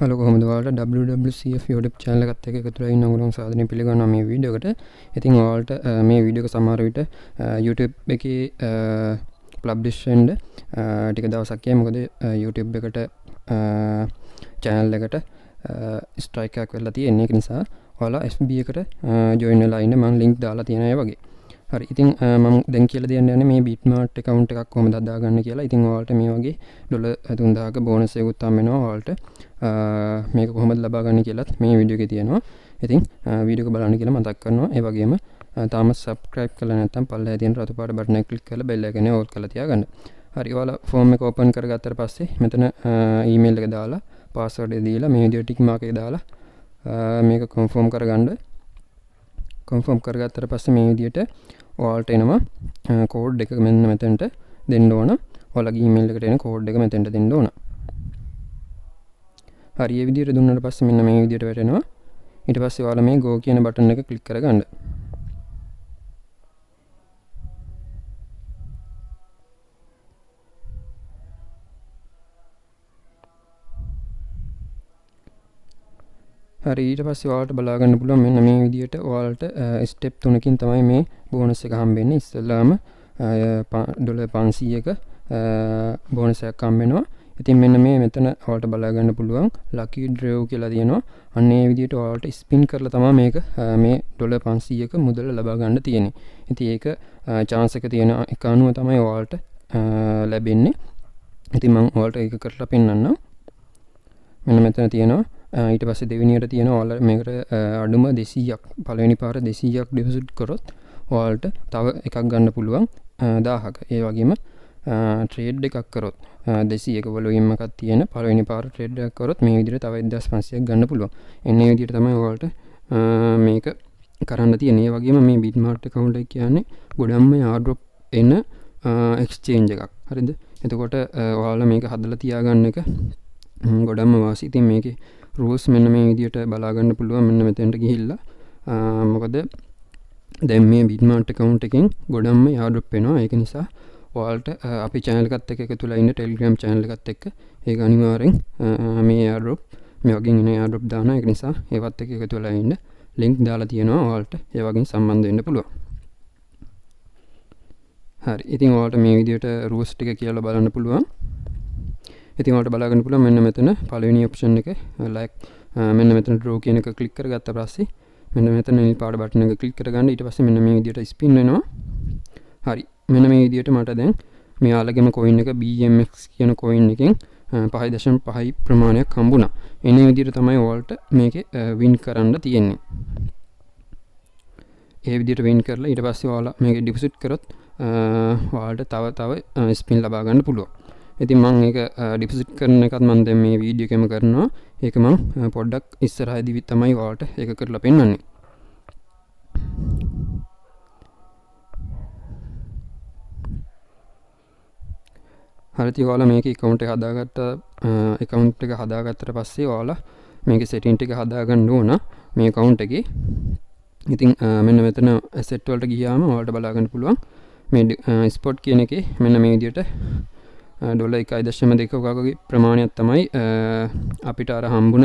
Hello කොහොමද ඔයාලට WwCf YouTube channel එකත් එක්ක එකතු වෙලා ඉන්න උගලන් සාදනය පිළිගන්නවා මේ වීඩියෝ එකට. ඉතින් ඔයාලට මේ වීඩියෝ එක සමහර විට YouTube එකේ publish වෙන්න ටික දවසක් යයි. මොකද YouTube එකට channel එකට strike එකක් වෙලා තියෙන. ඒක නිසා ඔයාලා FB එකට join වෙලා ඉන්න මම link දාලා තියෙනවා ඒ වගේ. හරි ඉතින් මම දැන් කියලා දෙන්න යන්නේ මේ BitMart account එකක් කොහොමද හදාගන්න කියලා. ඉතින් ඔයාලට මේ වගේ $3000ක බෝනස් එකකුත් හම් වෙනවා ඔයාලට. මේක කොහොමද ලබා ගන්න කියලාත් මේ වීඩියෝ එකේ තියෙනවා. ඉතින් වීඩියෝ එක බලන්න කියලා මතක් කරනවා. ඒ වගේම තාම subscribe කරලා නැත්නම් පල්ලෙහා තියෙන රතු පාට බටන් එක ක්ලික් කරලා bell icon එක on කරලා තියාගන්න. හරි ඔයාලා form එක open කරගත්තට පස්සේ මෙතන email එක දාලා password එක දීලා මේ විදිහට tick mark එක දාලා මේක confirm කරගන්න. confirm කරගත්තට පස්සේ මේ විදිහට ඔයාලට එනවා code එක මෙන්න මෙතනට දෙන්න ඕන. ඔයාලගේ email එකට එන code එක මෙතනට දෙන්න ඕන. හරි මේ විදිහට දුන්නාට පස්සේ මෙන්න මේ විදිහට වැටෙනවා. ඊට පස්සේ ඔයාලා මේ go කියන බටන් එක ක්ලික් කරගන්න. හරි ඊට පස්සේ ඔයාලට බලා ගන්න පුළුවන් මෙන්න මේ විදිහට ඔයාලට ස්ටෙප් 3කින් තමයි මේ බෝනස් එක හම්බෙන්නේ. ඉස්සෙල්ලාම $500ක බෝනස් එකක් හම්බ වෙනවා. ඉතින් මෙන්න මේ මෙතන ඔයාලට බලා ගන්න පුළුවන් lucky draw කියලා තියෙනවා. අන්න ඒ විදිහට ඔයාලට ස්පින් කරලා තමයි මේක මේ $500ක මුදල ලබා ගන්න තියෙන්නේ. ඉතින් ඒක chance එක තියෙන එක අනුව තමයි ඔයාලට ලැබෙන්නේ. ඉතින් මම ඔයාලට ඒක කරලා පෙන්නන්නම්. මෙන්න මෙතන තියෙනවා ඊට පස්සේ දෙවෙනියට තියෙනවා ඔයාලා මේකට අඩුම 200ක් පළවෙනි පාර 200ක් ඩිපොසිට් කරොත් ඔයාලට තව එකක් ගන්න පුළුවන් 1000ක. ඒ වගේම ට්‍රේඩ් එකක් කරොත් 200ක වොලියම් එකක් තියෙන පළවෙනි පාර ට්‍රේඩ් එකක් කරොත් මේ විදිහට තව 1500ක් ගන්න පුළුවන්. එන්නේ විදිහට තමයි ඔයාලට මේක කරන්න තියෙන්නේ. ඒ වගේම මේ BitMart account එක කියන්නේ ගොඩක්ම airdrop එන exchange එකක්. හරිද? එතකොට ඔයාලා මේක හදලා තියාගන්න එක ගොඩක්ම වාසි. ඉතින් මේකේ rules මෙන්න මේ විදිහට බලා ගන්න පුළුවන් මෙන්න මෙතෙන්ට ගිහිල්ලා. මොකද දැන් මේ BitMart account එකෙන් ගොඩක්ම airdrop වෙනවා. ඒක නිසා ඔයාලට අපි channel එකත් එක්ක එකතු වෙලා ඉන්න Telegram channel එකත් එක්ක ඒක අනිවාර්යෙන් මේ airdrop මේ වගේ ඉන්න airdrop දාන. ඒක නිසා ඒවත් එක්ක එකතු වෙලා ඉන්න link දාලා තියෙනවා. ඔයාලට ඒ වගේ සම්බන්ධ වෙන්න පුළුවන්. හරි ඉතින් ඔයාලට මේ විදිහට rules ටික කියලා බලන්න පුළුවන්. ඉතින් ඔයාලට බලා ගන්න පුළුවන් මෙන්න මෙතන පළවෙනි option එක like මෙන්න මෙතන draw කියන එක click කරගත්ත පස්සේ මෙන්න මෙතන නිල් පාට බටන් එක click කරගන්න. ඊට පස්සේ මෙන්න මේ විදිහට spin වෙනවා. හරි මෙන්න මේ විදිහට මට දැන් මෙයාලගේම coin එක BMX කියන coin එකෙන් 5.5 ප්‍රමාණයක් හම්බුණා. එනේ විදිහට තමයි ඔයාලට මේකේ win කරන්න තියෙන්නේ. ඒ විදිහට win කරලා ඊට පස්සේ ඔයාලා මේක deposit කරොත් ඔයාලට තව spin ලබා ගන්න පුළුවන්. ඉතින් මම ඒක deposit කරන එකත් මම දැන් මේ වීඩියෝ එකෙම කරනවා. ඒක මම පොඩ්ඩක් ඉස්සරහදී තමයි ඔයාලට ඒක කරලා පෙන්නන්නේ. හරියට ඔයාලා මේකේ account එක හදාගත්තට පස්සේ ඔයාලා මේකේ setting ටික හදාගන්න ඕන මේ account එකේ. ඉතින් මෙන්න මෙතන asset වලට ගියාම ඔයාලට බලා ගන්න පුළුවන් මේ spot කියන එකේ මෙන්න මේ විදිහට $1.2 වගේ ප්‍රමාණයක් තමයි අපිට අර හම්බුන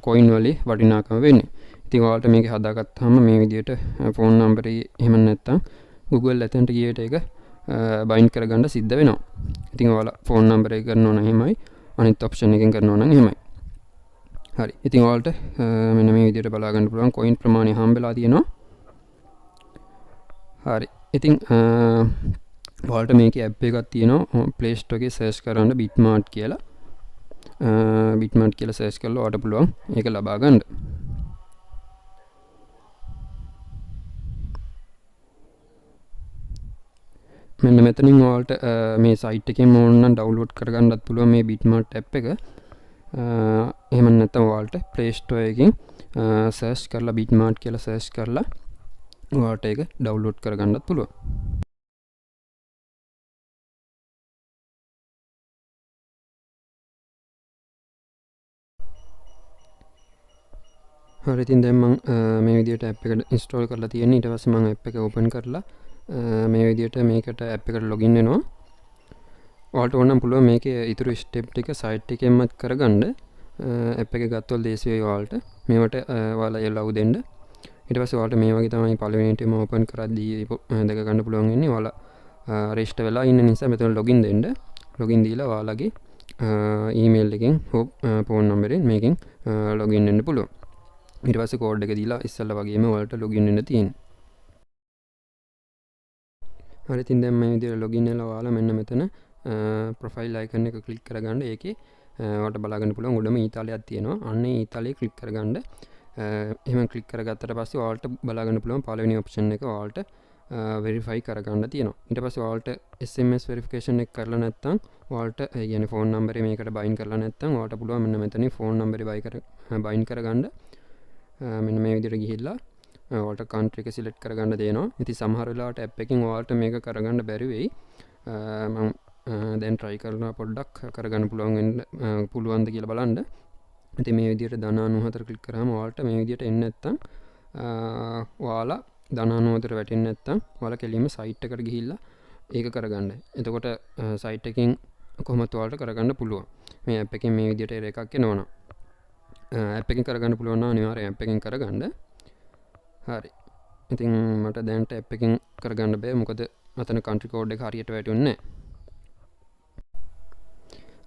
coin වලේ වටිනාකම වෙන්නේ. ඉතින් ඔයාලට මේක හදාගත්තාම මේ විදිහට phone number එක එහෙම නැත්නම් Google ඇතන්ට ගියට ඒක bind කරගන්න සිද්ධ වෙනවා. ඉතින් ඔයාලා phone number එක කරනවා නම් එහෙමයි අනිත් option එකෙන් කරනවා නම් එහෙමයි. හරි. ඉතින් ඔයාලට මෙන්න මේ විදිහට බලා ගන්න පුළුවන් coin ප්‍රමාණය හම්බෙලා තියෙනවා. හරි. ඉතින් ඔයාලට මේකේ app එකක් තියෙනවා Play Store එකේ search කරන්න BitMart කියලා. BitMart කියලා search කරලා ඔයාලට පුළුවන් ඒක ලබා ගන්න. මෙන්න මෙතනින් ඔයාලට මේ site එකෙන් ඕන නම් download කරගන්නත් පුළුවන් මේ BitMart app එක. එහෙම නැත්නම් ඔයාලට Play Store එකකින් search කරලා BitMart කියලා search කරලා ඔයාලට ඒක download කරගන්නත් පුළුවන්. හරි ඉතින් දැන් මම මේ විදිහට app එක install කරලා තියෙනවා. ඊට පස්සේ මම app එක open කරලා මේ විදිහට මේකට app එකට login වෙනවා. ඔයාලට ඕන නම් පුළුවන් මේකේ ඊටු step ටික site එකෙන්ම කරගන්න. ඇප් එක ගත්තොත් දේශ වේ ඔයාලට මේවට ඔයාලා එලව් දෙන්න. ඊට පස්සේ ඔයාලට මේ වගේ තමයි පළවෙනිට මම ඕපන් කරද්දී දැක ගන්න පුළුවන් වෙන්නේ. ඔයාලා රෙජිස්ටර් වෙලා ඉන්න නිසා මෙතන ලොගින් දෙන්න. ලොගින් දීලා ඔයාලගේ ඊමේල් එකෙන් හෝ ෆෝන් නම්බරෙන් මේකෙන් ලොගින් වෙන්න පුළුවන්. ඊට පස්සේ කෝඩ් එක දීලා ඉස්සෙල්ලා වගේම ඔයාලට ලොගින් වෙන්න තියෙනවා. හරි ඉතින් දැන් මේ විදිහට ලොගින් වෙලා ඔයාලා මෙන්න මෙතන ප්‍රොෆයිල් අයිකන් එක ක්ලික් කරගන්න. ඒකේ ඔයාලට බලා ගන්න පුළුවන් උඩම ඊතාලියක් තියෙනවා. අන්න ඒ ඊතාලිය ක්ලික් කරගන්න. එහෙම ක්ලික් කරගත්තට පස්සේ ඔයාලට බලා ගන්න පුළුවන් පළවෙනි ඔප්ෂන් එක ඔයාලට වෙරිෆයි කරගන්න තියෙනවා. ඊට පස්සේ ඔයාලට SMS වෙරිෆිකේෂන් එක කරලා නැත්නම් ඔයාලට يعني ෆෝන් නම්බරේ මේකට බයින් කරලා නැත්නම් ඔයාලට පුළුවන් මෙන්න මෙතනින් ෆෝන් නම්බරේ බයින් කරගන්න. මෙන්න මේ විදිහට ගිහිල්ලා ඔයාලට කන්ට්‍රි එක සිලෙක්ට් කරගන්න දෙනවා. ඉතින් සමහර වෙලාවට ඇප් එකකින් ඔයාලට මේක කරගන්න බැරි වෙයි. මම දැන් try කරනවා පොඩ්ඩක් කරගන්න පුළුවන්ද කියලා බලන්න. ඉතින් මේ විදිහට ධන 94 ක්ලික් කරාම ඔයාලට මේ විදිහට එන්නේ නැත්නම් ඔයාලා ධන 94 වැටෙන්නේ නැත්නම් ඔයාලා කෙලින්ම සයිට් එකට ගිහිල්ලා ඒක කරගන්න. එතකොට සයිට් එකකින් කොහොමද ඔයාලට කරගන්න පුළුවන්. මේ ඇප් එකෙන් මේ විදිහට එකක් එනවනම් ඇප් එකෙන් කරගන්න පුළුවන් නම් අනිවාර්යයෙන් ඇප් එකෙන් කරගන්න. හරි. ඉතින් මට දැන්ට ඇප් එකෙන් කරගන්න බෑ මොකද අතන කන්ට්‍රි කෝඩ් එක හරියට වැටුන්නේ නැහැ.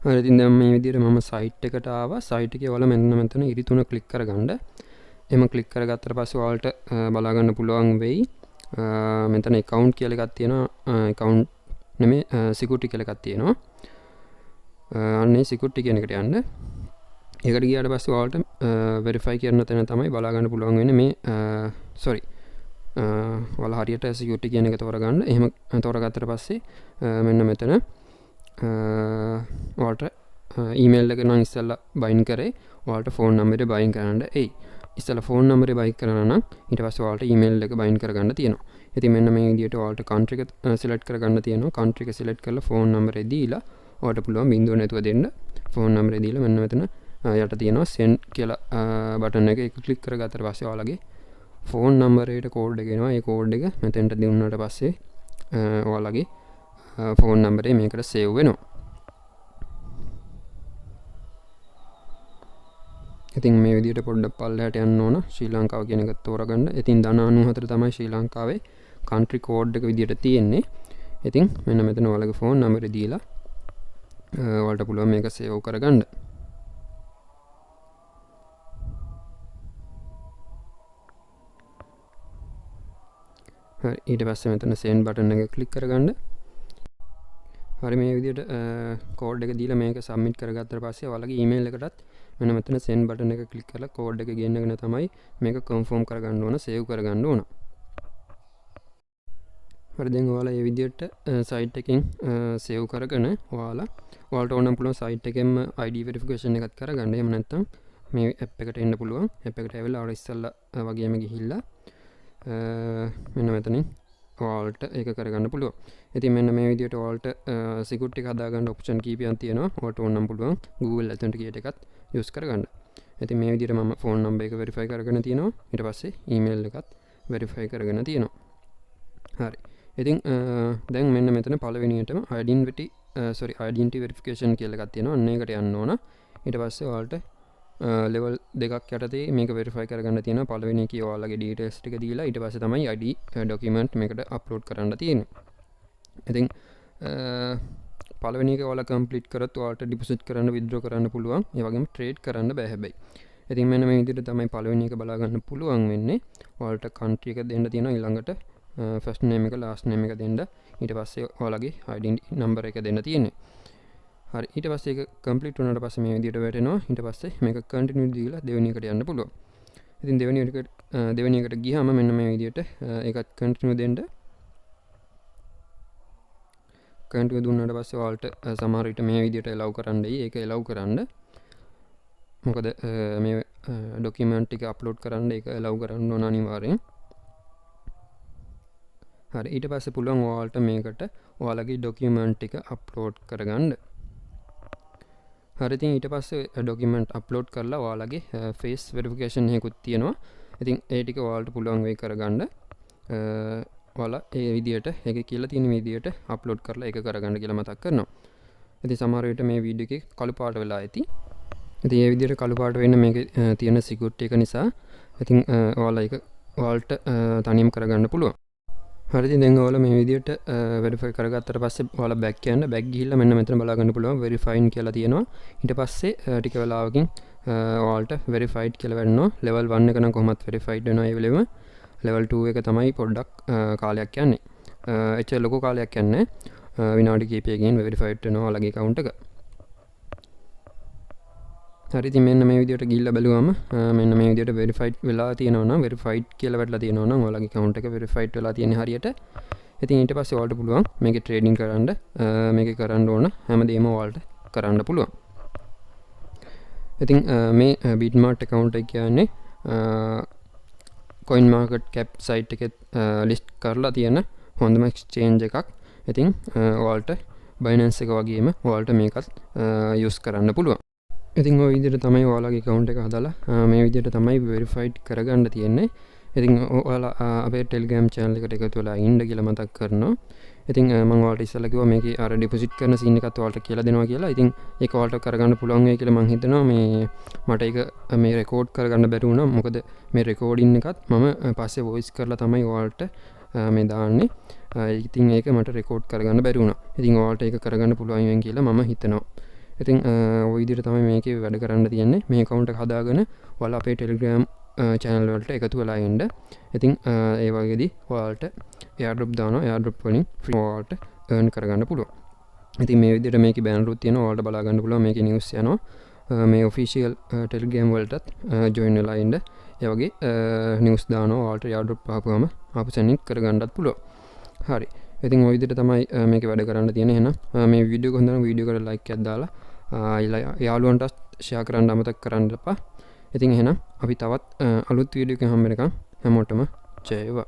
හරි ඉතින් දැන් මේ විදිහට මම සයිට් එකට ආවා. සයිට් එකේ ඔයාලා මෙන්න මෙතන ඉරි තුන ක්ලික් කරගන්න. එහෙම ක්ලික් කරගත්තට පස්සේ ඔයාලට බලා ගන්න පුළුවන් වෙයි. මෙතන account කියලා එකක් තියෙනවා. account නෙමෙයි security කියලා එකක් තියෙනවා. අන්නේ security කියන එකට යන්න. ඒකට ගියාට පස්සේ ඔයාලට verify කරන තැන තමයි බලා ගන්න පුළුවන් වෙන්නේ මේ ඔයාලා හරියට security කියන එක තෝරගන්න. එහෙම තෝරගත්තට පස්සේ මෙන්න මෙතන ඔයාලට ඊමේල් එක නම් ඉස්සෙල්ලා බයින් කරේ ඔයාලට ෆෝන් නම්බරේ බයින් කරන්න එයි. ඉස්සෙල්ලා ෆෝන් නම්බරේ බයින් කරනවා නම් ඊට පස්සේ ඔයාලට ඊමේල් එක බයින් කරගන්න තියෙනවා. ඉතින් මෙන්න මේ විදිහට ඔයාලට කන්ට්‍රි එක සිලෙක්ට් කරගන්න තියෙනවා. කන්ට්‍රි එක සිලෙක්ට් කරලා ෆෝන් නම්බරේ දීලා ඔයාලට පුළුවන් බින්දුව නැතුව දෙන්න. ෆෝන් නම්බරේ දීලා මෙන්න මෙතන යට තියෙනවා send කියලා බටන් එක ක්ලික් කරගත්තට පස්සේ ඔයාලගේ ෆෝන් නම්බරේට කෝඩ් එක එනවා. ඒ කෝඩ් එක මෙතෙන්ට දුන්නාට පස්සේ ඔයාලගේ ෆෝන් නම්බරේ මේකට සේව් වෙනවා. ඉතින් මේ විදිහට පොඩ්ඩක් පල්ලෙහාට යන්න ඕන ශ්‍රී ලංකාව කියන එක තෝරගන්න. ඉතින් ධන 94 තමයි ශ්‍රී ලංකාවේ කන්ට්‍රි කෝඩ් එක විදිහට තියෙන්නේ. ඉතින් මෙන්න මෙතන ඔයාලගේ ෆෝන් නම්බරේ දීලා ඔයාලට පුළුවන් මේක සේව් කරගන්න. හරි ඊට පස්සේ මෙතන send බටන් එක ක්ලික් කරගන්න. හරි මේ විදිහට කෝඩ් එක දීලා මේක සබ්මිට් කරගත්තට පස්සේ ඔයාලගේ ඊමේල් එකටත් මෙන්න මෙතන send බටන් එක ක්ලික් කරලා කෝඩ් එක ගෙන්නගෙන තමයි මේක කන්ෆර්ම් කරගන්න ඕන, සේව් කරගන්න ඕන. හරි දැන් ඔයාලා මේ විදිහට සයිට් එකෙන් සේව් කරගෙන ඔයාලට ඕන නම් පුළුවන් සයිට් එකෙන්ම ID වෙරිෆිකේෂන් එකක් කරගන්න. එහෙම නැත්නම් මේ ඇප් එකට එන්න පුළුවන්. ඇප් එකට ඇවිල්ලා ඔයාලා ඉස්සෙල්ලා වගේම ගිහිල්ලා මෙන්න මෙතනින් ඔයාලට ඒක කරගන්න පුළුවන්. ඉතින් මෙන්න මේ විදිහට ඔයාලට security එක හදාගන්න ඔප්ෂන් කීපයක් තියෙනවා. ඔයාලට ඕන නම් පුළුවන් Google Authenticate එකත් යූස් කරගන්න. ඉතින් මේ විදිහට මම ෆෝන් නම්බර් එක වෙරිෆයි කරගෙන තියෙනවා. ඊට පස්සේ ඊමේල් එකත් වෙරිෆයි කරගෙන තියෙනවා. හරි. ඉතින් දැන් මෙන්න මෙතන පළවෙනියටම identity verification කියලා එකක් තියෙනවා. අන්න ඒකට යන්න ඕන. ඊට පස්සේ ඔයාලට level දෙකක් යටතේ මේක verify කරගන්න තියෙනවා. පළවෙනි එකේ ඔයාලගේ details ටික දීලා ඊට පස්සේ තමයි ID document මේකට upload කරන්න තියෙන්නේ. ඉතින් පළවෙනි එක ඔයාලා complete කරත් ඔයාලට deposit කරන්න withdraw කරන්න පුළුවන්. ඒ වගේම trade කරන්න බෑ හැබැයි. ඉතින් මෙන්න මේ විදිහට තමයි පළවෙනි එක බලා ගන්න පුළුවන් වෙන්නේ. ඔයාලට country එක දෙන්න තියෙනවා. ඊළඟට first name එක last name එක දෙන්න. ඊට පස්සේ ඔයාලගේ identity number එක දෙන්න තියෙන්නේ. හරි ඊට පස්සේ ඒක කම්ප්ලීට් වුණාට පස්සේ මේ විදිහට වැටෙනවා. ඊට පස්සේ මේක කන්ටිනියු දීලා දෙවෙනි එකට යන්න පුළුවන්. ඉතින් දෙවෙනි එකට ගියාම මෙන්න මේ විදිහට ඒකත් කන්ටිනියු දෙන්න. කන්ටිනියු දුන්නාට පස්සේ ඔයාලට සමහර විට මේ විදිහට allow කරන්නයි. ඒක allow කරන්න. මොකද මේ document ටික upload කරන්න ඒක allow කරන්න ඕන අනිවාර්යෙන්. හරි ඊට පස්සේ පුළුවන් ඔයාලට මේකට ඔයාලගේ document ටික upload කරගන්න. හරි ඉතින් ඊට පස්සේ document upload කරලා ඔයාලගේ face verification එකකුත් තියෙනවා. ඉතින් ඒ ටික ඔයාලට පුළුවන් වෙයි කරගන්න. ඔයාලා ඒ විදිහට ඒකේ කියලා තියෙන විදිහට upload කරලා ඒක කරගන්න කියලා මතක් කරනවා. ඉතින් සමහර විට මේ වීඩියෝ එකේ කළු පාට වෙලා ඇති. ඉතින් ඒ විදිහට කළු පාට වෙන්න මේකේ තියෙන සිකියුරිටි එක නිසා ඉතින් ඔයාලා ඒක ඔයාලට තනියම කරගන්න පුළුවන්. හරි ඉතින් දැන් ඔයාලා මේ විදිහට වෙරිෆයි කරගත්තට පස්සේ ඔයාලා බෑක් යන්න බෑක් ගිහිල්ලා මෙන්න මෙතන බලා ගන්න පුළුවන් වෙරිෆයින් කියලා තියෙනවා. ඊට පස්සේ ටික වෙලාවකින් ඔයාලට වෙරිෆයිඩ් කියලා වෙනවා. level 1 එක නම් කොහොමත් වෙරිෆයිඩ් වෙනවා ඒ වෙලෙම. level 2 එක තමයි පොඩ්ඩක් කාලයක් යන්නේ. එච්චර ලොකු කාලයක් යන්නේ විනාඩි කිහිපයකින් වෙරිෆයිඩ් වෙනවා ඔයාලගේ account එක. හරි ඉතින් මෙන්න මේ විදිහට ගිහිල්ලා බැලුවම මෙන්න මේ විදිහට වෙරිෆයිඩ් වෙලා තියෙනවා නම් වෙරිෆයිඩ් කියලා වැටලා තියෙනවා නම් ඔයාලගේ account එක වෙරිෆයිඩ් වෙලා තියෙන හරියට. ඉතින් ඊට පස්සේ ඔයාලට පුළුවන් මේකේ ට්‍රේඩින් කරන්න මේකේ කරන්න ඕන හැමදේම ඔයාලට කරන්න පුළුවන්. ඉතින් මේ BitMart account එක කියන්නේ Coinmarketcap site එකේ list කරලා තියෙන හොඳම exchange එකක්. ඉතින් ඔයාලට Binance එක වගේම ඔයාලට මේකත් use කරන්න පුළුවන්. ඉතින් ඔය විදිහට තමයි ඔයාලගේ account එක හදලා මේ විදිහට තමයි verified කරගන්න තියෙන්නේ. ඉතින් ඔයාලා අපේ Telegram channel එකට එකතු වෙලා ඉන්න කියලා මතක් කරනවා. ඉතින් මම ඔයාලට ඉස්සෙල්ලා කිව්වා මේකේ අර deposit කරන scene එකත් ඔයාලට කියලා දෙනවා කියලා. ඉතින් ඒක ඔයාලට කරගන්න පුළුවන් වෙයි කියලා මම හිතනවා. මට ඒක මේ record කරගන්න බැරි වුණා. මොකද මේ recording එකත් මම පස්සේ voice කරලා තමයි ඔයාලට මේ දාන්නේ. ඉතින් ඒක මට record කරගන්න බැරි වුණා. ඉතින් ඔයාලට ඒක කරගන්න පුළුවන් වෙයි කියලා මම හිතනවා. ඉතින් ওই විදිහට තමයි මේකේ වැඩ කරන්න තියෙන්නේ. මේ account එක හදාගෙන ඔයාලා අපේ Telegram channel වලට එකතු වෙලා ඉන්න. ඉතින් ඒ වගේදී ඔයාලට airdrop දානවා. airdrop වලින් free ඔයාලට earn කරගන්න පුළුවන්. ඉතින් මේ විදිහට මේකේ banner උත් තියෙනවා. ඔයාලට බලා ගන්න පුළුවන්. මේකේ news යනවා. මේ official Telegram වලටත් join වෙලා ඉන්න. ඒ වගේ news දානවා. ඔයාලට airdrop ආපුවම ආපු සෙන්ඩ් කරගන්නත් පුළුවන්. හරි. ඉතින් ওই විදිහට තමයි මේක වැඩ කරන්න තියෙන්නේ. එහෙනම් මේ වීඩියෝ එක හොඳනම් වීඩියෝ එකට ලයික් එකක් දාලා යාළුවන්ට ෂෙයා කරන්න අමතක කරන්න එපා. ඉතින් එහෙනම් අපි තවත් අලුත් වීඩියෝ එකකින් හම්බ වෙනකම් හැමෝටම ජය වේවා.